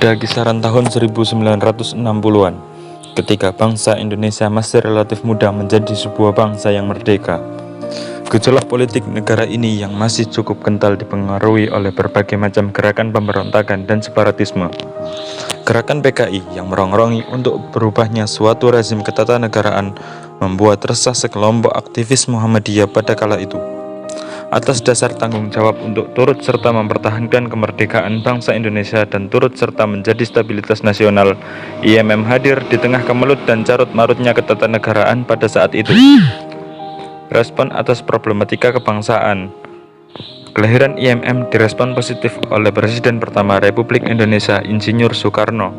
Pada kisaran tahun 1960-an, ketika bangsa Indonesia masih relatif muda menjadi sebuah bangsa yang merdeka, gejolak politik negara ini yang masih cukup kental dipengaruhi oleh berbagai macam gerakan pemberontakan dan separatisme. Gerakan PKI yang merongrong untuk berubahnya suatu rezim ketatanegaraan membuat resah sekelompok aktivis Muhammadiyah pada kala itu. Atas dasar tanggung jawab untuk turut serta mempertahankan kemerdekaan bangsa Indonesia dan turut serta menjadi stabilitas nasional, IMM hadir di tengah kemelut dan carut-marutnya ketatanegaraan pada saat itu. Respon atas problematika kebangsaan, kelahiran IMM direspon positif oleh Presiden pertama Republik Indonesia Insinyur Soekarno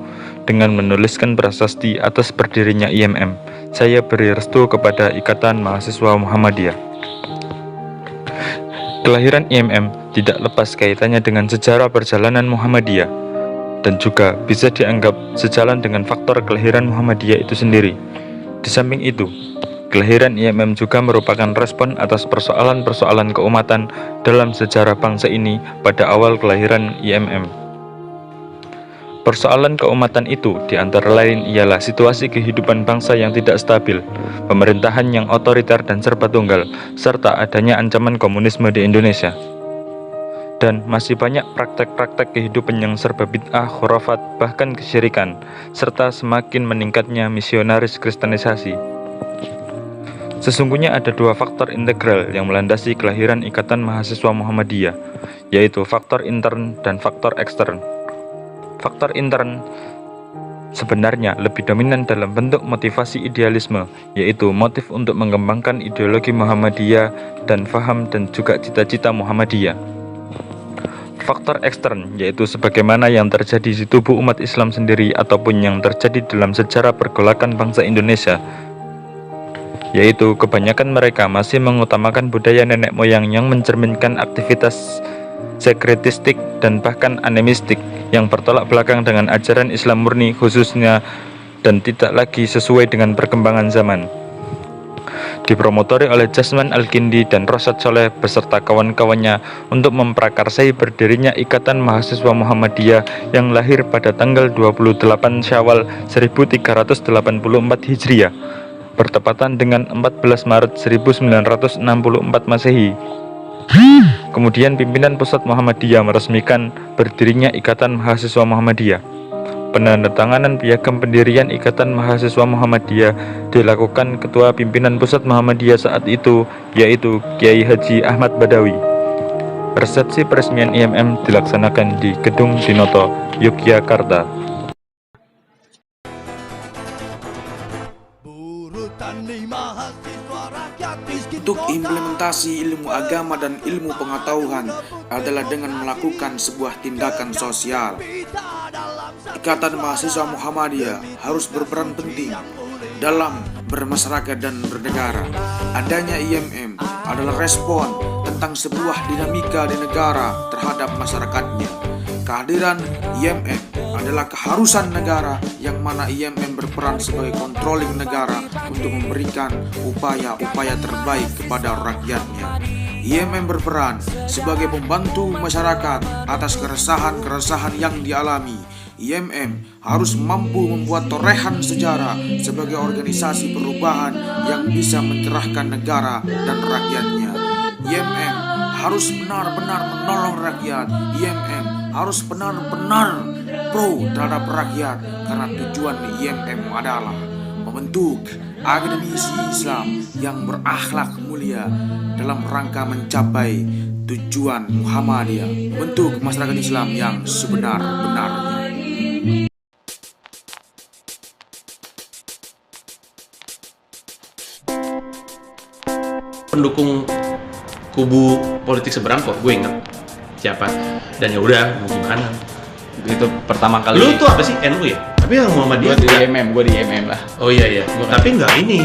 dengan menuliskan prasasti atas berdirinya IMM. Saya beri restu kepada Ikatan Mahasiswa Muhammadiyah. Kelahiran IMM tidak lepas kaitannya dengan sejarah perjalanan Muhammadiyah dan juga bisa dianggap sejalan dengan faktor kelahiran Muhammadiyah itu sendiri. Di samping itu, kelahiran IMM juga merupakan respon atas persoalan-persoalan keumatan dalam sejarah bangsa ini pada awal kelahiran IMM. Persoalan keumatan itu diantara lain ialah situasi kehidupan bangsa yang tidak stabil, pemerintahan yang otoriter dan serba tunggal, serta adanya ancaman komunisme di Indonesia. Dan masih banyak praktek-praktek kehidupan yang serba bid'ah, khurafat, bahkan kesyirikan, serta semakin meningkatnya misionaris kristenisasi. Sesungguhnya ada dua faktor integral yang melandasi kelahiran Ikatan Mahasiswa Muhammadiyah, yaitu faktor intern dan faktor ekstern. Faktor intern sebenarnya lebih dominan dalam bentuk motivasi idealisme, yaitu motif untuk mengembangkan ideologi Muhammadiyah dan faham dan juga cita-cita Muhammadiyah. Faktor ekstern yaitu sebagaimana yang terjadi di tubuh umat Islam sendiri ataupun yang terjadi dalam sejarah pergolakan bangsa Indonesia, yaitu kebanyakan mereka masih mengutamakan budaya nenek moyang yang mencerminkan aktivitas sekretistik dan bahkan animistik yang bertolak belakang dengan ajaran Islam murni khususnya dan tidak lagi sesuai dengan perkembangan zaman. Dipromotori oleh Jasman Al-Kindi dan Rosyad Sholeh beserta kawan-kawannya untuk memprakarsai berdirinya Ikatan Mahasiswa Muhammadiyah yang lahir pada tanggal 28 Syawal 1384 Hijriah bertepatan dengan 14 Maret 1964 Masehi. Kemudian pimpinan pusat Muhammadiyah meresmikan berdirinya Ikatan Mahasiswa Muhammadiyah. Penandatanganan piagam pendirian Ikatan Mahasiswa Muhammadiyah dilakukan Ketua Pimpinan Pusat Muhammadiyah saat itu, yaitu Kiai Haji Ahmad Badawi. Resepsi peresmian IMM dilaksanakan di Gedung Dinoto, Yogyakarta. Untuk implementasi ilmu agama dan ilmu pengetahuan adalah dengan melakukan sebuah tindakan sosial. Ikatan Mahasiswa Muhammadiyah harus berperan penting dalam bermasyarakat dan bernegara. Adanya IMM adalah respon tentang sebuah dinamika di negara terhadap masyarakatnya. Kehadiran IMM adalah keharusan negara yang mana IMM berperan sebagai controlling negara untuk memberikan upaya-upaya terbaik kepada rakyatnya. IMM berperan sebagai pembantu masyarakat atas keresahan-keresahan yang dialami. IMM harus mampu membuat torehan sejarah sebagai organisasi perubahan yang bisa mencerahkan negara dan rakyatnya. IMM harus benar-benar menolong rakyat. IMM harus benar-benar pro terhadap rakyat karena tujuan IMM adalah membentuk akademisi Islam yang berakhlak mulia dalam rangka mencapai tujuan Muhammadiyah, membentuk masyarakat Islam yang sebenar-benarnya. Pendukung kubu politik seberang kok, gue inget siapa, dan ya udah mau gimana. Itu pertama kali. Lu tuh apa sih, NU ya? Tapi yang Muhammadiyah gue di IMM lah. Oh iya, tapi nggak ini.